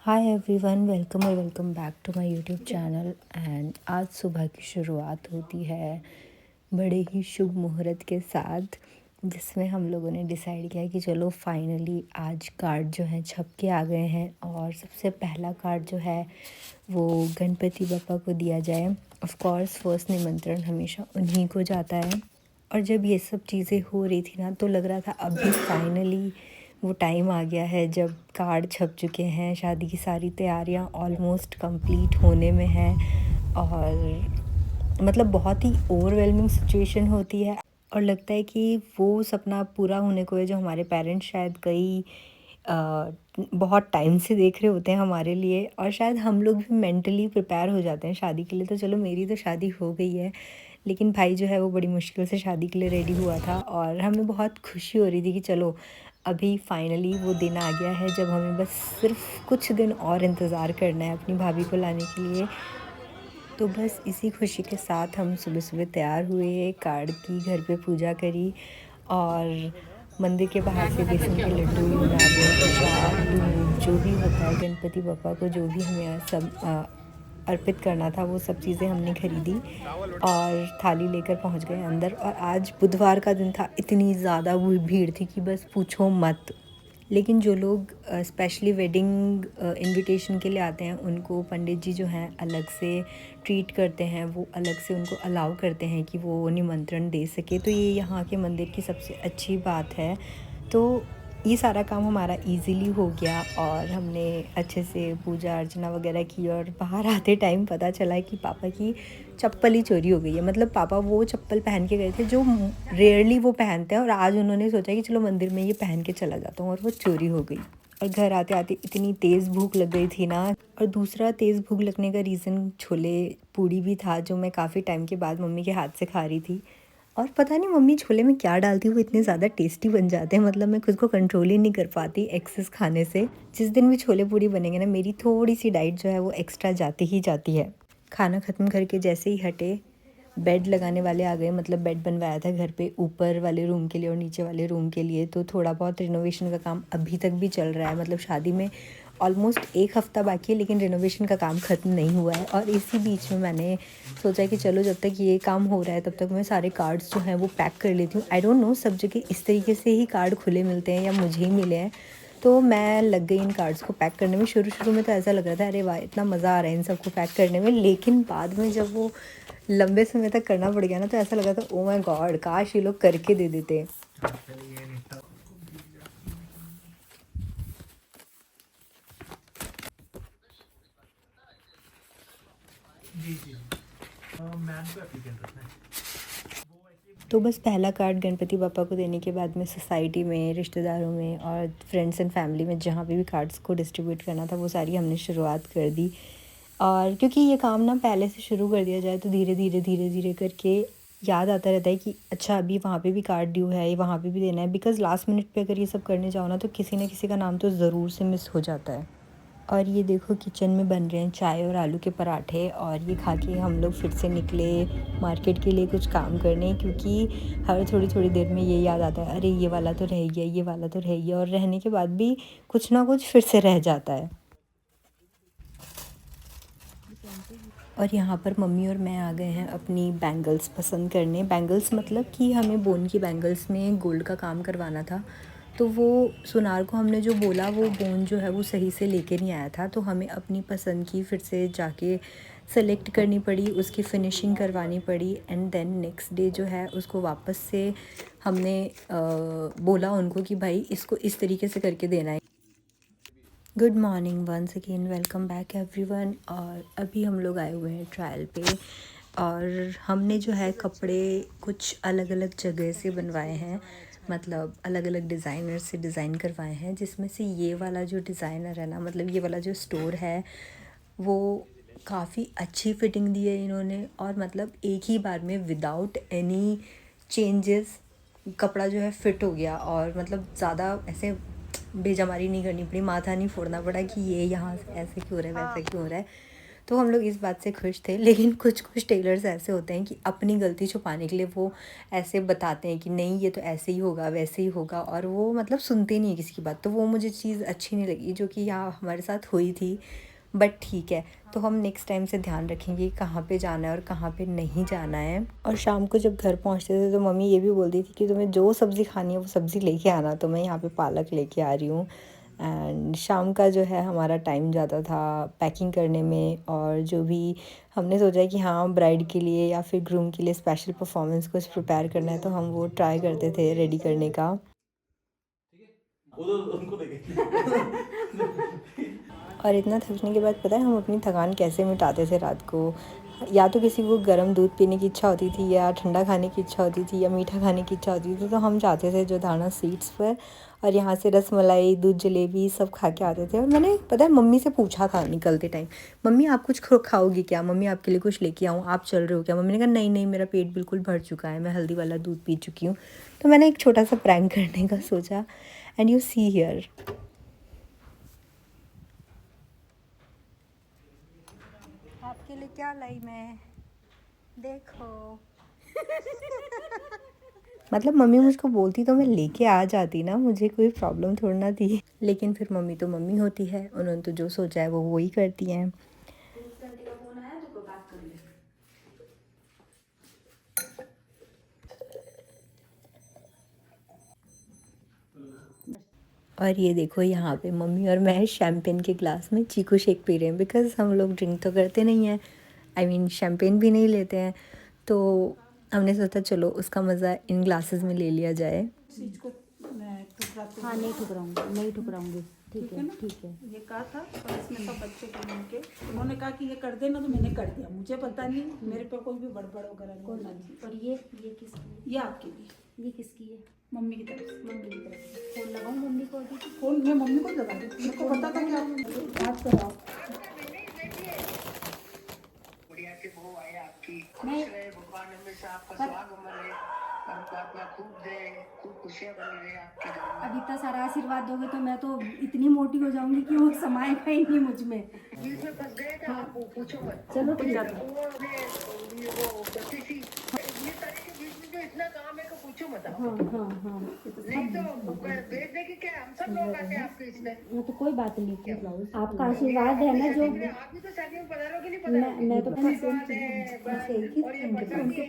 Hi everyone, welcome back to my YouTube channel. And आज सुबह की शुरुआत होती है बड़े ही शुभ मुहूर्त के साथ, जिसमें हम लोगों ने डिसाइड किया कि चलो फाइनली आज कार्ड जो हैं छप के आ गए हैं। और सबसे पहला कार्ड जो है वो गणपति बप्पा को दिया जाए। ऑफ कोर्स फर्स्ट निमंत्रण हमेशा उन्हीं को जाता है। और जब ये सब चीज़ें हो रही थी ना, तो लग रहा था अभी फाइनली वो टाइम आ गया है जब कार्ड छप चुके हैं, शादी की सारी तैयारियां ऑलमोस्ट कंप्लीट होने में हैं। और मतलब बहुत ही ओवरवेलमिंग सिचुएशन होती है और लगता है कि वो सपना पूरा होने को है जो हमारे पेरेंट्स शायद बहुत टाइम से देख रहे होते हैं हमारे लिए। और शायद हम लोग भी मेंटली प्रिपेयर हो जाते हैं शादी के लिए। तो चलो, मेरी तो शादी हो गई है, लेकिन भाई जो है वो बड़ी मुश्किल से शादी के लिए रेडी हुआ था। और हमें बहुत खुशी हो रही थी कि चलो अभी फाइनली वो दिन आ गया है जब हमें बस सिर्फ कुछ दिन और इंतज़ार करना है अपनी भाभी को लाने के लिए। तो बस इसी खुशी के साथ हम सुबह सुबह तैयार हुए, कार्ड की घर पे पूजा करी और मंदिर के बाहर से बेसन के लड्डू, नारियल, प्रसाद, दूध, जो भी होता है गणपति बप्पा को, जो भी हमें सब अर्पित करना था, वो सब चीज़ें हमने खरीदी और थाली लेकर पहुंच गए अंदर। और आज बुधवार का दिन था, इतनी ज़्यादा वो भीड़ थी कि बस पूछो मत। लेकिन जो लोग स्पेशली वेडिंग इनविटेशन के लिए आते हैं, उनको पंडित जी जो हैं अलग से ट्रीट करते हैं, वो अलग से उनको अलाउ करते हैं कि वो निमंत्रण दे सके। तो ये यहाँ के मंदिर की सबसे अच्छी बात है। तो ये सारा काम हमारा इजीली हो गया और हमने अच्छे से पूजा अर्चना वगैरह की। और बाहर आते टाइम पता चला कि पापा की चप्पल ही चोरी हो गई है। मतलब पापा वो चप्पल पहन के गए थे जो रेयरली वो पहनते हैं, और आज उन्होंने सोचा कि चलो मंदिर में ये पहन के चला जाता हूँ, और वो चोरी हो गई। और घर आते आते इतनी तेज़ भूख लग गई थी ना। और दूसरा तेज़ भूख लगने का रीज़न छोले पूड़ी भी था, जो मैं काफ़ी टाइम के बाद मम्मी के हाथ से खा रही थी। और पता नहीं मम्मी छोले में क्या डालती है, वो इतने ज़्यादा टेस्टी बन जाते हैं। मतलब मैं खुद को कंट्रोल ही नहीं कर पाती एक्सेस खाने से। जिस दिन भी छोले पूड़ी बनेंगे ना, मेरी थोड़ी सी डाइट जो है वो एक्स्ट्रा जाती ही जाती है। खाना ख़त्म करके जैसे ही हटे, बेड लगाने वाले आ गए। मतलब बेड बनवाया था घर पे, ऊपर वाले रूम के लिए और नीचे वाले रूम के लिए। तो थोड़ा बहुत रिनोवेशन का काम अभी तक भी चल रहा है। मतलब शादी में ऑलमोस्ट एक हफ़्ता बाकी है, लेकिन रिनोवेशन का काम ख़त्म नहीं हुआ है। और इसी बीच में मैंने सोचा कि चलो जब तक ये काम हो रहा है तब तक मैं सारे कार्ड्स जो हैं वो पैक कर लेती हूँ। आई डोंट नो, सब जगह इस तरीके से ही कार्ड खुले मिलते हैं या मुझे ही मिले हैं। तो मैं लग गई इन कार्ड्स को पैक करने में। शुरू शुरू में तो ऐसा लग रहा था अरे वाह इतना मज़ा आ रहा है इन सबको पैक करने में, लेकिन बाद में जब वो लंबे समय तक करना पड़ गया ना, तो ऐसा लगा था ओ माय गॉड, काश ये लोग करके दे देते। तो बस पहला कार्ड गणपति पापा को देने के बाद में सोसाइटी में, रिश्तेदारों में और फ्रेंड्स एंड फैमिली में जहाँ पे भी कार्ड्स को डिस्ट्रीब्यूट करना था, वो सारी हमने शुरुआत कर दी। और क्योंकि ये काम ना पहले से शुरू कर दिया जाए तो धीरे धीरे करके याद आता रहता है कि अच्छा अभी वहाँ पे भी कार्ड ड्यू है, ये वहाँ पे भी देना है। बिकॉज़ लास्ट मिनट पे अगर ये सब करने जाओ ना, तो किसी न किसी का नाम तो ज़रूर से मिस हो जाता है। और ये देखो किचन में बन रहे हैं चाय और आलू के पराठे, और ये खा के हम लोग फिर से निकले मार्केट के लिए कुछ काम करने। क्योंकि हर थोड़ी थोड़ी देर में ये याद आता है अरे ये वाला तो रह गया, ये वाला तो रह गया, और रहने के बाद भी कुछ ना कुछ फिर से रह जाता है। और यहाँ पर मम्मी और मैं आ गए हैं अपनी बैंगल्स पसंद करने। बैंगल्स मतलब कि हमें बोन की बैंगल्स में गोल्ड का काम करवाना था। तो वो सुनार को हमने जो बोला, वो बोन जो है वो सही से लेके नहीं आया था। तो हमें अपनी पसंद की फिर से जाके सेलेक्ट करनी पड़ी, उसकी फ़िनिशिंग करवानी पड़ी। एंड देन नेक्स्ट डे जो है उसको वापस से हमने बोला उनको कि भाई इसको इस तरीके से करके देना है। Good morning once again, welcome back everyone. और अभी हम लोग आए हुए हैं ट्रायल पे। और हमने जो है कपड़े कुछ अलग अलग जगह से बनवाए हैं, मतलब अलग अलग डिज़ाइनर से डिज़ाइन करवाए हैं। जिसमें से ये वाला जो डिज़ाइनर है ना, मतलब ये वाला जो स्टोर है, वो काफ़ी अच्छी फ़िटिंग दी है इन्होंने। और मतलब एक ही बार में विदाउट एनी चेंजेस कपड़ा जो है फ़िट हो गया। और मतलब ज़्यादा ऐसे बेजमारी नहीं करनी पड़ी, माथा नहीं फोड़ना पड़ा कि ये यहाँ से ऐसे क्यों हो रहा है, वैसे क्यों हो रहा है। तो हम लोग इस बात से खुश थे। लेकिन कुछ कुछ टेलर्स ऐसे होते हैं कि अपनी गलती छुपाने के लिए वो ऐसे बताते हैं कि नहीं ये तो ऐसे ही होगा वैसे ही होगा, और वो मतलब सुनते नहीं है किसी की बात। तो वो मुझे चीज़ अच्छी नहीं लगी जो कि यहाँ हमारे साथ हुई थी। बट ठीक है, तो हम नेक्स्ट टाइम से ध्यान रखेंगे कहाँ पे जाना है और कहाँ पे नहीं जाना है। और शाम को जब घर पहुँचते थे तो मम्मी ये भी बोलती थी कि तुम्हें जो सब्ज़ी खानी है वो सब्ज़ी लेके आना, तो मैं यहाँ पे पालक लेके आ रही हूँ। एंड शाम का जो है हमारा टाइम ज़्यादा था पैकिंग करने में, और जो भी हमने सोचा कि हाँ ब्राइड के लिए या फिर ग्रूम के लिए स्पेशल परफॉर्मेंस कुछ प्रिपेयर करना है, तो हम वो ट्राई करते थे रेडी करने का। और इतना थकने के बाद पता है हम अपनी थकान कैसे मिटाते थे रात को। या तो किसी को गर्म दूध पीने की इच्छा होती थी, या ठंडा खाने की इच्छा होती थी, या मीठा खाने की इच्छा होती थी, तो हम जाते थे जोधाना स्वीट्स पर और यहाँ से रस मलाई दूध जलेबी सब खा के आते थे। और मैंने पता है मम्मी से पूछा था निकलते टाइम, मम्मी आप कुछ खाओगी क्या, मम्मी आपके लिए कुछ लेके आऊँ, आप चल रहे हो क्या। मम्मी ने कहा नहीं नहीं मेरा पेट बिल्कुल भर चुका है, मैं हल्दी वाला दूध पी चुकी हूँ। तो मैंने एक छोटा सा प्रैंक करने का सोचा, एंड यू सी हियर। आपके लिए क्या लाई मैं, देखो। मतलब मम्मी मुझको बोलती तो मैं लेके आ जाती ना, मुझे कोई प्रॉब्लम थोड़ी ना थी। लेकिन फिर मम्मी तो मम्मी होती है, उन्होंने तो जो सोचा है वो वही करती हैं। और ये देखो यहाँ पे मम्मी और मैं शैम्पेन के ग्लास में चीकू शेक पी रहे हैं, बिकॉज़ हम लोग ड्रिंक तो करते नहीं हैं, आई मीन शैम्पेन भी नहीं लेते हैं। तो हमने सोचा चलो उसका मज़ा इन ग्लासेस में ले लिया जाए। हाँ नहीं ठुकराऊंगी, नहीं ठुकराऊंगी, ठीक है ठीक है। ये कहा था और इसमें सब बच्चे को मिलके उन्होंने कहा कि ये कर देना, तो मैंने कर दिया। मुझे पता नहीं, मेरे पे कोई भी बड़बड़ वगैरह नहीं होना चाहिए। और ये किसकी ये आपके लिए, है, ये किसकी है? मम्मी की तरफ से। मम्मी की तरफ से। फोन लगाऊं मम्मी को अभी? फोन मैं मम्मी को लगा दूँ, मेरे को पता था कि आप बात कराओ। बढ़िया के वो आए आपकी नहीं। खुश रहे भगवान, हमेशा आपका सुहाग अमर रहे, आपको आत्मा खूब दे, खूब खुशियां बनी रहे आपके घर में। अब इतना सारा आशीर्वाद दोगे तो मैं तो इतनी मोटी हो जाऊंगी कि वो समाएगा ही नहीं मुझ में। बीच में फंस गए थे आप, पूछो मत। चलो ठीक है। वो गलती सी ये सारे के बीच में जो इतना काम है कि पूछो मत आप। हाँ नहीं तो भेज देगी क्या, हम सब लोग आते हैं आपके इसमें। हाँ तो कोई बात नहीं, आपका आशीर्वाद है ना जो। आप भी तो शादी में पधारोगे नहीं पधारोगे। मैं तो आशीर्वाद है बस। और ये प्रसादी है,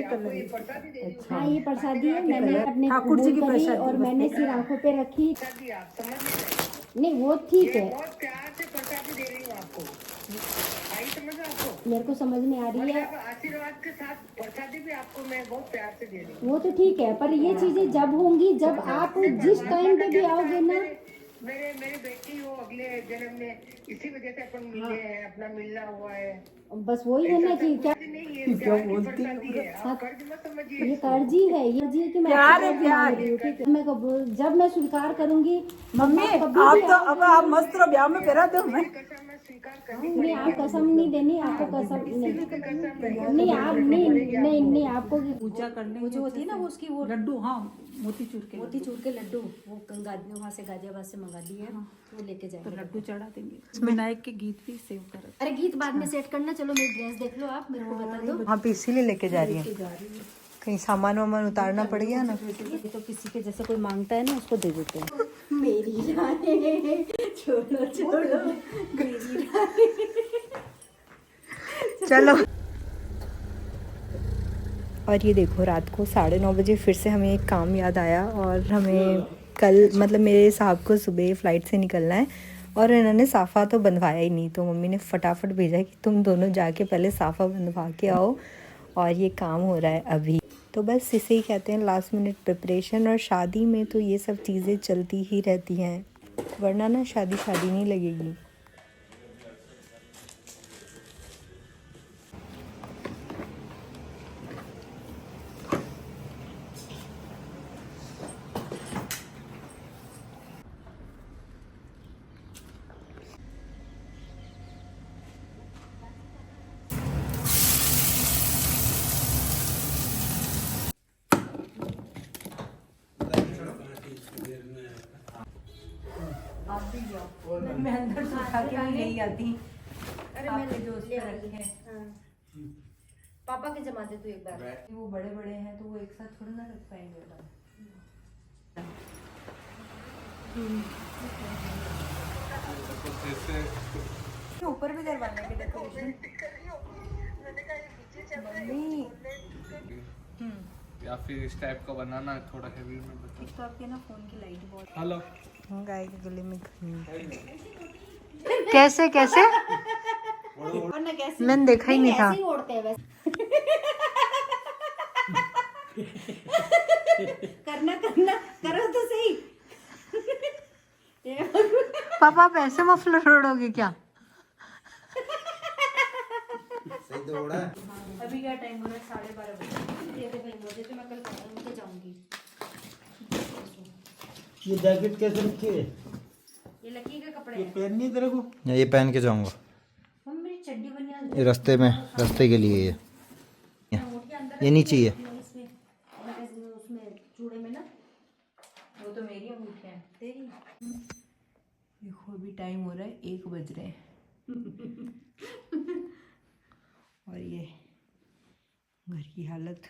आपको ये प्रसादी दे दी। हाँ ये प्रसादी है, मैंने अपने ठाकुर जी की कबूल करी प्रसादी और मैंने सिर आंखों पे रखी। प्रसादी आप समझ नहीं रहे। नहीं वो ठीक ये है, बहुत प्यार से प्रसादी दे रही हूँ आपको, आई समझ में आपको। मेरे को समझ में आ रही है। मतलब आशीर्वाद के साथ प्रसादी भी आपको मैं बहुत प्यार से दे रही हूँ। वो तो ठीक है, पर ये चीजें जब होंगी जब आप जिस टाइम पे भी आओगे ना। मेरे मेरी बेटी हो अगले जन्म में, इसी वजह से अपन मिले हैं, अपना मिलना हुआ है। बस वही है ना कि क्या नहीं ये प्यार की प्रसादी है, आप कर्ज मत समझिए। ये कर्ज ही है, ये जी कि मैं प्यार है, आपको प्यार। मान रही हूँ, ठीक है। मैं जब मैं स्वीकार करूंगी मम्मी कभी आप भी तो अब आप मस्त रहो, ब्याह में फेरा दो। मैं कसम मैं स्वीकार करनी नहीं, आप कसम नहीं देनी, आपको कसम नहीं आप नहीं आपको पूजा करने वो जो होती है ना वो उसकी वो लड्डू, हाँ मोतीचूर के मोतीचूर के लड्डू वो वहाँ से गाजियाबाद से मंगा दिए हैं, वो लेके तो जाएंगे। लड्डू चढ़ा देंगे। विनायक के गीत भी सेव कर। अरे गीत बाद में सेट करना, चलो मेरी ड्रेस देख लो, आप मेरे को बता दो। वहाँ पे इसीलिए लेके जा रही है, कहीं सामान वामान उतारना पड़ गया ना। ये तो किसी के जैसे कोई मांगता है ना उसको दे देते हैं। मेरी रानी छोड़ो छोड़ो मेरी रानी। चलो। और ये देखो रात को 9:30 बजे फिर से हमें एक काम याद आया, और हमें कल मतलब मेरे साहब को सुबह फ़्लाइट से निकलना है, और इन्होंने साफ़ा तो बंधवाया ही नहीं, तो मम्मी ने फटाफट भेजा कि तुम दोनों जाके पहले साफ़ा बंधवा के आओ, और ये काम हो रहा है अभी। तो बस इसे ही कहते हैं लास्ट मिनट प्रिपरेशन, और शादी में तो ये सब चीज़ें चलती ही रहती हैं, वरना ना शादी शादी नहीं लगेगी। आप भी जाओ, मैं अंदर से उठा के नहीं ले आती। अरे आपके जो उस पे रखे हैं हाँ। पापा के जमा दे तू एक बार। वो बड़े बड़े हैं तो वो एक साथ थोड़ा ना रख पाएंगे बाहर। ऊपर भी करवाने के डेकोरेशन मम्मी। या फिर इस टाइप का बनाना है थोड़ा हेवी में बता। एक तो आपके ना फोन की लाइट बहुत हेलो गाय के गले में कैसे कैसे वरना कैसे मैंने देखा ही नहीं था। ऐसे ही ओढ़ते हैं वैसे। करना करना करो तो सही। पापा आप ऐसे मफलर ओढ़ोगे क्या? सही तो उड़ा है। अभी क्या टाइम हो रहा है? 12:30 बजे। देखो भाई मुझे तो मैं कल मुझे जाऊंगी। ये जैकेट कैसे रखी है? ये लकी के कपड़े ये हैं। पहननी है तेरे को? ये पहन के जाऊंगा मम्मी मेरी चड्डी बनिया ये रास्ते में, रास्ते के लिए ये ये नहीं चाहिए। इसमें उसमें चूड़े में ना। वो तो मेरी अंगूठियाँ हैं तेरी। देखो अभी टाइम हो रहा है 1 बज रहे हैं और ये घर की हालत